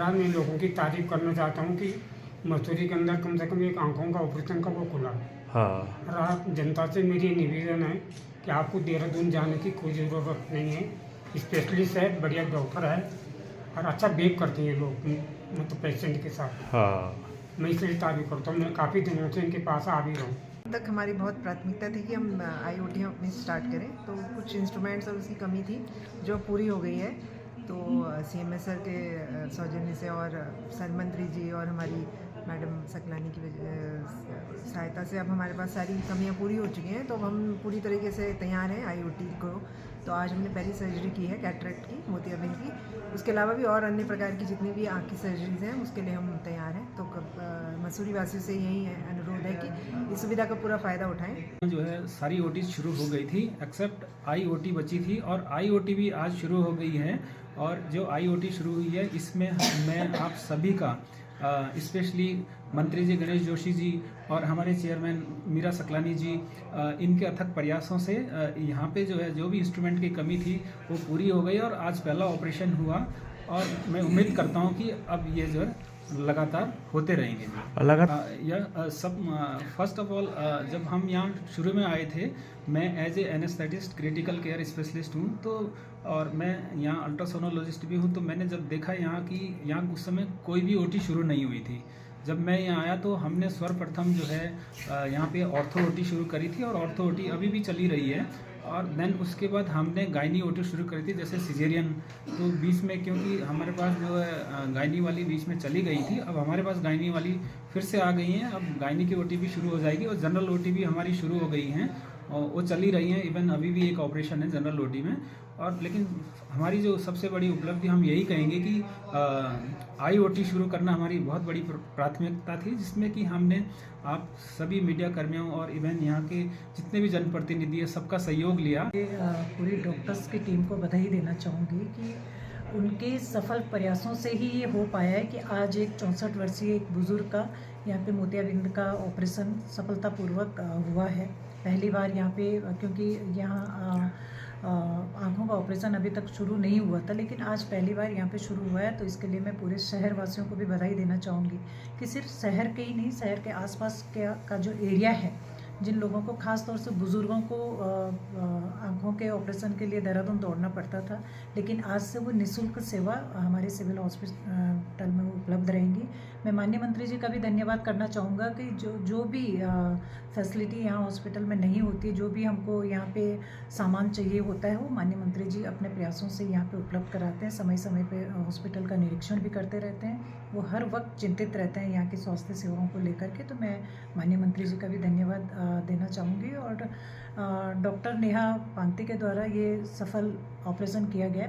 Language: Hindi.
रहा है। मैं लोगों की तारीफ करना चाहता हूँ कि मसूरी के अंदर कम से कम एक आंखों का ऑपरेशन का वो खुला है। हाँ रहा जनता से मेरी निवेदन है कि आपको देहरादून जाने की कोई ज़रूरत नहीं है। स्पेशलिस्ट है, बढ़िया डॉक्टर है और अच्छा बिहेव करते हैं लोग मतलब पेशेंट के साथ। हाँ मैं इसलिए तारीफ करता हूँ। मैं काफ़ी दिनों से इनके पास आ भी रहा हूँ। तक हमारी बहुत प्राथमिकता थी कि हम आईओटी अपनी स्टार्ट करें, तो कुछ इंस्ट्रूमेंट्स और उसकी कमी थी जो पूरी हो गई है। तो सीएमएस सर के सौजन्य से और सर मंत्री जी और हमारी मैडम सकलानी की सहायता से अब हमारे पास सारी कमियां पूरी हो चुकी हैं। तो अब हम पूरी तरीके से तैयार हैं आईओटी को। तो आज हमने पहली सर्जरी की है कैटरेक्ट की, मोतियाबिंद की। उसके अलावा भी और अन्य प्रकार की जितनी भी आँख की सर्जरीज हैं उसके लिए हम तैयार हैं। तो मसूरी वासियों से यही अनुरोध है कि इस सुविधा का पूरा फ़ायदा उठाएं। जो है सारी ओटी शुरू हो गई थी एक्सेप्ट आईओटी बची थी, और आईओटी भी आज शुरू हो गई है। और जो आईओटी शुरू हुई है इसमें मैं आप सभी का स्पेशली मंत्री जी गणेश जोशी जी और हमारे चेयरमैन मीरा सकलानी जी, इनके अथक प्रयासों से यहाँ पे जो है जो भी इंस्ट्रूमेंट की कमी थी वो पूरी हो गई और आज पहला ऑपरेशन हुआ। और मैं उम्मीद करता हूँ कि अब ये जो है लगातार होते रहेंगे। यह सब फर्स्ट ऑफ ऑल जब हम यहाँ शुरू में आए थे, मैं as a anaesthetist critical care specialist हूँ, तो और मैं यहाँ अल्ट्रासोनोलॉजिस्ट भी हूँ। तो मैंने जब देखा यहाँ की यहाँ उस समय कोई भी ओटी शुरू नहीं हुई थी। जब मैं यहाँ आया तो हमने सर्वप्रथम जो है यहाँ पे ऑर्थो ओटी शुरू करी थी, और ऑर्थो ओटी अभी भी चली रही है। और देन उसके बाद हमने गायनी ओटी शुरू करी थी, जैसे सिजेरियन। तो बीच में क्योंकि हमारे पास जो है गायनी वाली बीच में चली गई थी, अब हमारे पास गायनी वाली फिर से आ गई हैं। अब गायनी की ओटी भी शुरू हो जाएगी और जनरल ओटी भी हमारी शुरू हो गई हैं और वो चली रही हैं। इवन अभी भी एक ऑपरेशन है जनरल ओटी में। और लेकिन हमारी जो सबसे बड़ी उपलब्धि हम यही कहेंगे कि आईओटी शुरू करना हमारी बहुत बड़ी प्राथमिकता थी, जिसमें कि हमने आप सभी मीडिया कर्मियों और इवन यहाँ के जितने भी जनप्रतिनिधि है सबका सहयोग लिया। पूरी डॉक्टर्स की टीम को बधाई देना चाहूँगी कि उनके सफल प्रयासों से ही ये हो पाया है कि आज एक 64 वर्षीय एक बुज़ुर्ग का यहाँ पे मोतियाबिंद का ऑपरेशन सफलतापूर्वक हुआ है। पहली बार यहाँ पे, क्योंकि यहाँ आँखों का ऑपरेशन अभी तक शुरू नहीं हुआ था, लेकिन आज पहली बार यहाँ पे शुरू हुआ है। तो इसके लिए मैं पूरे शहर वासियों को भी बधाई देना चाहूँगी कि सिर्फ शहर के ही नहीं, शहर के आसपास का जो एरिया है, जिन लोगों को ख़ास तौर से बुज़ुर्गों को आँखों के ऑपरेशन के लिए देहरादून दौड़ना पड़ता था, लेकिन आज से वो निःशुल्क सेवा हमारे सिविल हॉस्पिटल में उपलब्ध रहेंगी। मैं माननीय मंत्री जी का भी धन्यवाद करना चाहूँगा कि जो भी फैसिलिटी यहाँ हॉस्पिटल में नहीं होती, जो भी हमको यहाँ पे सामान चाहिए होता है, वो माननीय मंत्री जी अपने प्रयासों से यहाँ पे उपलब्ध कराते हैं। समय समय पे हॉस्पिटल का निरीक्षण भी करते रहते हैं। वो हर वक्त चिंतित रहते हैं यहाँ की स्वास्थ्य सेवाओं को लेकर के। तो मैं माननीय मंत्री जी का भी धन्यवाद देना चाहूँगी। और डॉक्टर नेहा पांगती के द्वारा ये सफल ऑपरेशन किया गया है।